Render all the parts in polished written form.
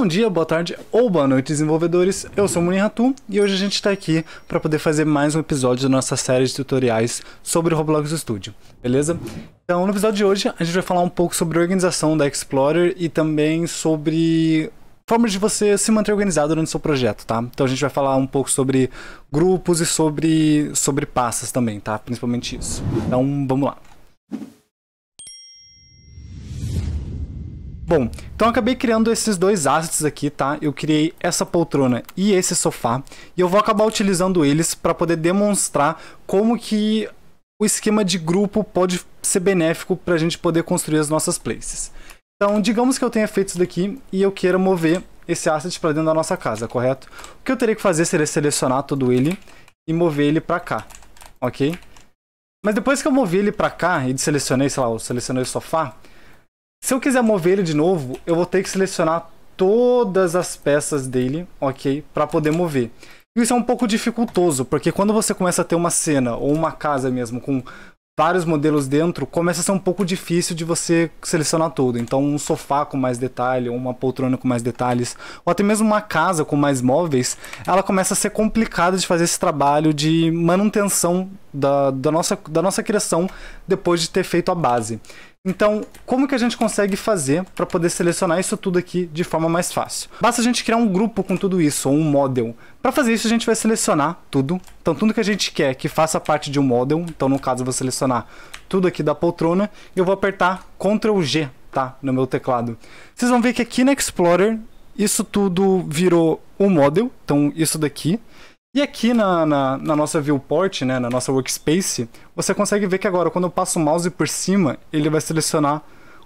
Bom dia, boa tarde ou boa noite, desenvolvedores. Eu sou o Munir Ratu e hoje a gente está aqui para poder fazer mais um episódio da nossa série de tutoriais sobre o Roblox Studio, beleza? Então, no episódio de hoje, a gente vai falar um pouco sobre a organização da Explorer e também sobre formas de você se manter organizado durante o seu projeto, tá? Então, a gente vai falar um pouco sobre grupos e sobre pastas também, tá? Principalmente isso. Então, vamos lá. Bom, então eu acabei criando esses dois assets aqui, tá? Eu criei essa poltrona e esse sofá, e eu vou acabar utilizando eles para poder demonstrar como que o esquema de grupo pode ser benéfico para a gente poder construir as nossas places. Então, digamos que eu tenha feito isso daqui e eu queira mover esse asset para dentro da nossa casa, correto? O que eu teria que fazer seria selecionar todo ele e mover ele para cá, ok? Mas depois que eu mover ele para cá e selecionei, sei lá, eu selecionei o sofá, se eu quiser mover ele de novo, eu vou ter que selecionar todas as peças dele, ok? Para poder mover. E isso é um pouco dificultoso, porque quando você começa a ter uma cena ou uma casa mesmo com vários modelos dentro, começa a ser um pouco difícil de você selecionar tudo. Então um sofá com mais detalhe, ou uma poltrona com mais detalhes, ou até mesmo uma casa com mais móveis, ela começa a ser complicada de fazer esse trabalho de manutenção da nossa criação depois de ter feito a base. Então, como que a gente consegue fazer para poder selecionar isso tudo aqui de forma mais fácil? Basta a gente criar um grupo com tudo isso, ou um model. Para fazer isso, a gente vai selecionar tudo. Então, tudo que a gente quer que faça parte de um model. Então, no caso, eu vou selecionar tudo aqui da poltrona e eu vou apertar Ctrl G, tá? No meu teclado. Vocês vão ver que aqui na Explorer, isso tudo virou um model. Então, isso daqui. E aqui na nossa viewport, né, na nossa workspace, você consegue ver que agora, quando eu passo o mouse por cima, ele vai selecionar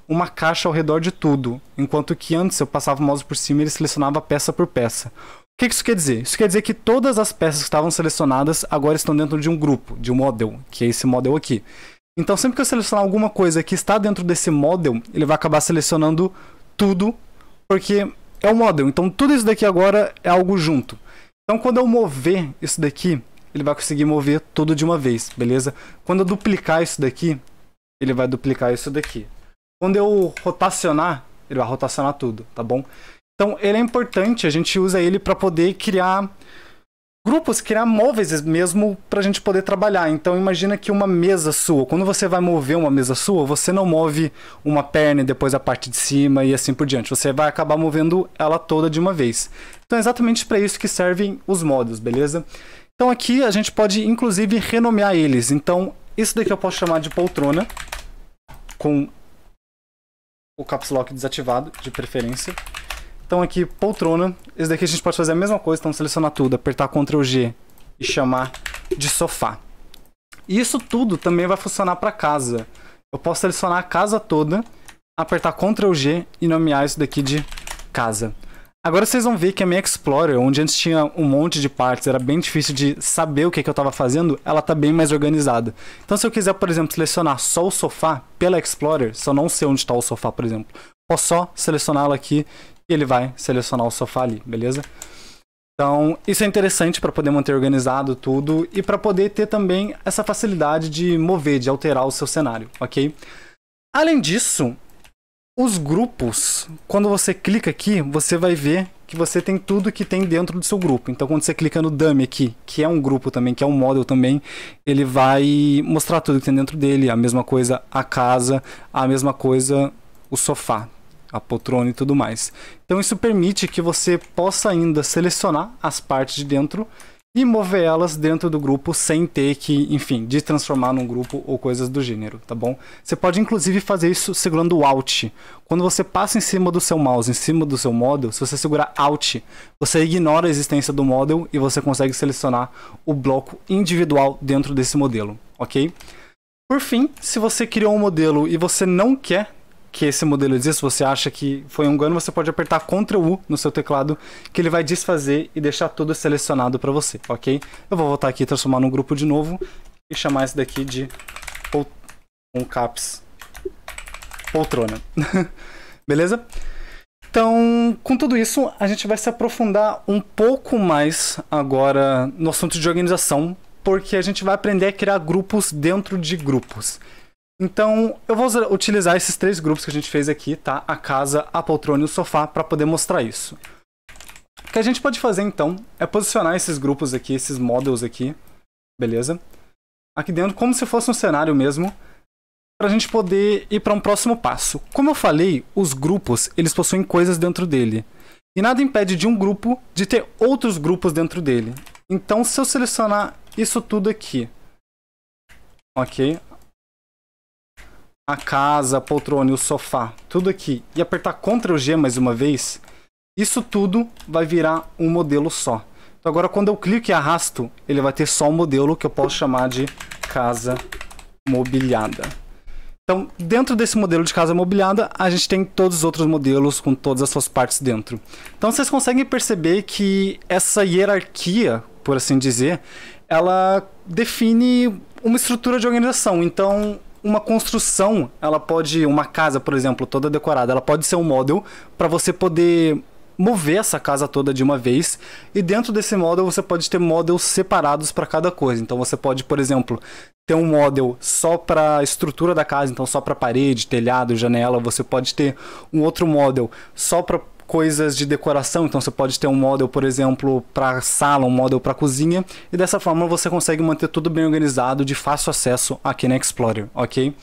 uma caixa ao redor de tudo. Enquanto que antes eu passava o mouse por cima e ele selecionava peça por peça. O que isso quer dizer? Isso quer dizer que todas as peças que estavam selecionadas agora estão dentro de um grupo, de um model, que é esse model aqui. Então sempre que eu selecionar alguma coisa que está dentro desse model, ele vai acabar selecionando tudo, porque é um model. Então tudo isso daqui agora é algo junto. Então, quando eu mover isso daqui, ele vai conseguir mover tudo de uma vez, beleza? Quando eu duplicar isso daqui, ele vai duplicar isso daqui. Quando eu rotacionar, ele vai rotacionar tudo, tá bom? Então, ele é importante, a gente usa ele para poder criar grupos, criar móveis mesmo para a gente poder trabalhar. Então, imagina que uma mesa sua, quando você vai mover uma mesa sua, você não move uma perna e depois a parte de cima e assim por diante. Você vai acabar movendo ela toda de uma vez. Então, é exatamente para isso que servem os modos, beleza? Então, aqui a gente pode, inclusive, renomear eles. Então, isso daqui eu posso chamar de poltrona, com o caps lock desativado, de preferência. Então aqui, poltrona, esse daqui a gente pode fazer a mesma coisa, então selecionar tudo, apertar Ctrl G e chamar de sofá. E isso tudo também vai funcionar para casa. Eu posso selecionar a casa toda, apertar Ctrl G e nomear isso daqui de casa. Agora vocês vão ver que a minha Explorer, onde antes tinha um monte de partes, era bem difícil de saber o que eu estava fazendo, ela está bem mais organizada. Então se eu quiser, por exemplo, selecionar só o sofá pela Explorer, se eu não sei onde está o sofá, por exemplo, posso só selecioná-lo aqui e ele vai selecionar o sofá ali, beleza? Então, isso é interessante para poder manter organizado tudo e para poder ter também essa facilidade de mover, de alterar o seu cenário, ok? Além disso, os grupos, quando você clica aqui, você vai ver que você tem tudo que tem dentro do seu grupo. Então, quando você clica no Dummy aqui, que é um grupo também, que é um model também, ele vai mostrar tudo que tem dentro dele. A mesma coisa a casa, a mesma coisa o sofá, a poltrona e tudo mais. Então isso permite que você possa ainda selecionar as partes de dentro e mover elas dentro do grupo sem ter que, enfim, de transformar num grupo ou coisas do gênero, tá bom? Você pode inclusive fazer isso segurando o Alt. Quando você passa em cima do seu mouse, em cima do seu model, se você segurar Alt, você ignora a existência do model e você consegue selecionar o bloco individual dentro desse modelo, ok? Por fim, se você criou um modelo e você não quer que esse modelo existe, você acha que foi um engano, você pode apertar Ctrl U no seu teclado, que ele vai desfazer e deixar tudo selecionado para você, ok? Eu vou voltar aqui e transformar num grupo de novo e chamar esse daqui de caps poltrona. Beleza? Então, com tudo isso, a gente vai se aprofundar um pouco mais agora no assunto de organização, porque a gente vai aprender a criar grupos dentro de grupos. Então, eu vou utilizar esses 3 grupos que a gente fez aqui, tá? A casa, a poltrona e o sofá, para poder mostrar isso. O que a gente pode fazer, então, é posicionar esses grupos aqui, esses models aqui, beleza? Aqui dentro, como se fosse um cenário mesmo, para a gente poder ir para um próximo passo. Como eu falei, os grupos, eles possuem coisas dentro dele. E nada impede de um grupo de ter outros grupos dentro dele. Então, se eu selecionar isso tudo aqui, ok? A casa, a poltrona e o sofá, tudo aqui, e apertar Ctrl G mais uma vez, isso tudo vai virar um modelo só. Então agora quando eu clico e arrasto, ele vai ter só um modelo que eu posso chamar de casa mobiliada. Então, dentro desse modelo de casa mobiliada, a gente tem todos os outros modelos com todas as suas partes dentro. Então vocês conseguem perceber que essa hierarquia, por assim dizer, ela define uma estrutura de organização. Então, uma construção, ela pode, uma casa, por exemplo, toda decorada, ela pode ser um model para você poder mover essa casa toda de uma vez, e dentro desse model você pode ter models separados para cada coisa. Então você pode, por exemplo, ter um model só para a estrutura da casa, então só para parede, telhado, janela. Você pode ter um outro model só para coisas de decoração, então você pode ter um model, por exemplo, para sala, um model para cozinha, e dessa forma você consegue manter tudo bem organizado, de fácil acesso aqui na Explorer, ok?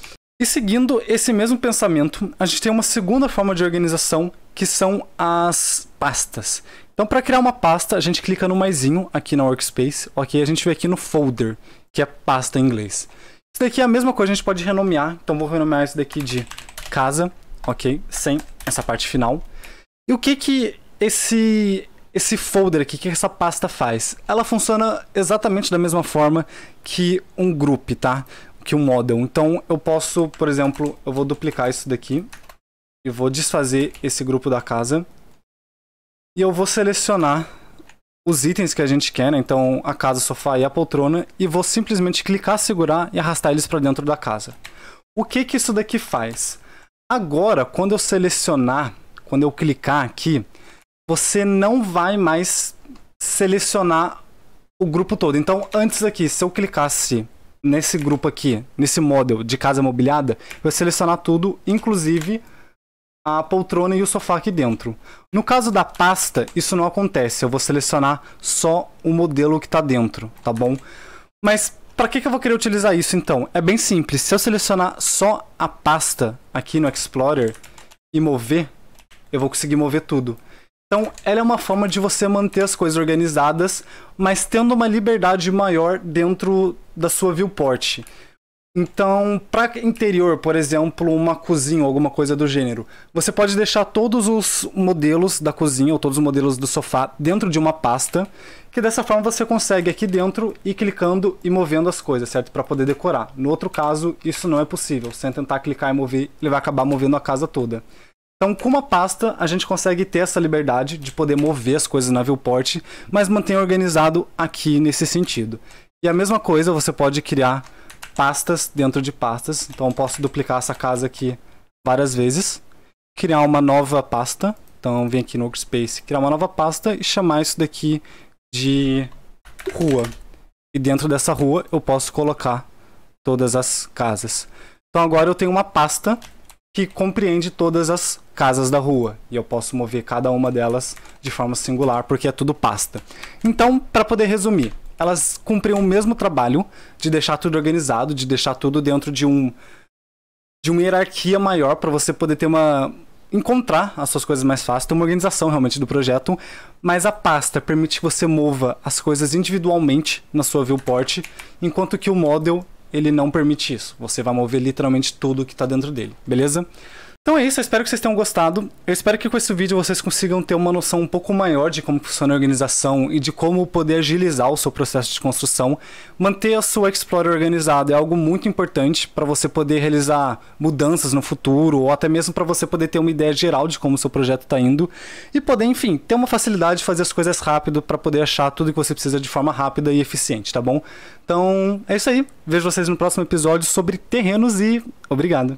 E seguindo esse mesmo pensamento, a gente tem uma segunda forma de organização, que são as pastas. Então, para criar uma pasta, a gente clica no maisinho aqui na Workspace, ok? A gente vem aqui no Folder, que é pasta em inglês. Isso daqui é a mesma coisa, a gente pode renomear, então vou renomear isso daqui de casa, ok? Sem essa parte final. E o que esse folder aqui, que essa pasta faz? Ela funciona exatamente da mesma forma que um group, tá? Que um model. Então eu posso, por exemplo, eu vou duplicar isso daqui e vou desfazer esse grupo da casa e eu vou selecionar os itens que a gente quer, né? Então a casa, o sofá e a poltrona, e vou simplesmente clicar, segurar e arrastar eles para dentro da casa. O que isso daqui faz? Agora, quando eu selecionar, quando eu clicar aqui, você não vai mais selecionar o grupo todo. Então, antes aqui, se eu clicasse nesse grupo aqui, nesse model de casa mobiliada, eu vou selecionar tudo, inclusive a poltrona e o sofá aqui dentro. No caso da pasta, isso não acontece. Eu vou selecionar só o modelo que está dentro, tá bom? Mas para que eu vou querer utilizar isso, então? É bem simples. Se eu selecionar só a pasta aqui no Explorer e mover, eu vou conseguir mover tudo. Então, ela é uma forma de você manter as coisas organizadas, mas tendo uma liberdade maior dentro da sua viewport. Então, para interior, por exemplo, uma cozinha ou alguma coisa do gênero, você pode deixar todos os modelos da cozinha ou todos os modelos do sofá dentro de uma pasta, que dessa forma você consegue aqui dentro ir clicando e movendo as coisas, certo? Para poder decorar. No outro caso, isso não é possível. Sem tentar clicar e mover, ele vai acabar movendo a casa toda. Então, com uma pasta, a gente consegue ter essa liberdade de poder mover as coisas na viewport, mas manter organizado aqui nesse sentido. E a mesma coisa, você pode criar pastas dentro de pastas. Então, eu posso duplicar essa casa aqui várias vezes, criar uma nova pasta. Então, vem aqui no Workspace, criar uma nova pasta e chamar isso daqui de rua. E dentro dessa rua, eu posso colocar todas as casas. Então, agora eu tenho uma pasta que compreende todas as casas da rua. E eu posso mover cada uma delas de forma singular, porque é tudo pasta. Então, para poder resumir, elas cumprem o mesmo trabalho de deixar tudo organizado, de deixar tudo dentro de uma hierarquia maior, para você poder ter encontrar as suas coisas mais fácil, ter uma organização realmente do projeto, mas a pasta permite que você mova as coisas individualmente na sua viewport, enquanto que o model ele não permite isso. Você vai mover literalmente tudo que está dentro dele, beleza? Então é isso, eu espero que vocês tenham gostado. Eu espero que com esse vídeo vocês consigam ter uma noção um pouco maior de como funciona a organização e de como poder agilizar o seu processo de construção. Manter a sua Explorer organizada é algo muito importante para você poder realizar mudanças no futuro, ou até mesmo para você poder ter uma ideia geral de como o seu projeto está indo e poder, enfim, ter uma facilidade de fazer as coisas rápido para poder achar tudo que você precisa de forma rápida e eficiente, tá bom? Então é isso aí, vejo vocês no próximo episódio sobre terrenos e obrigado!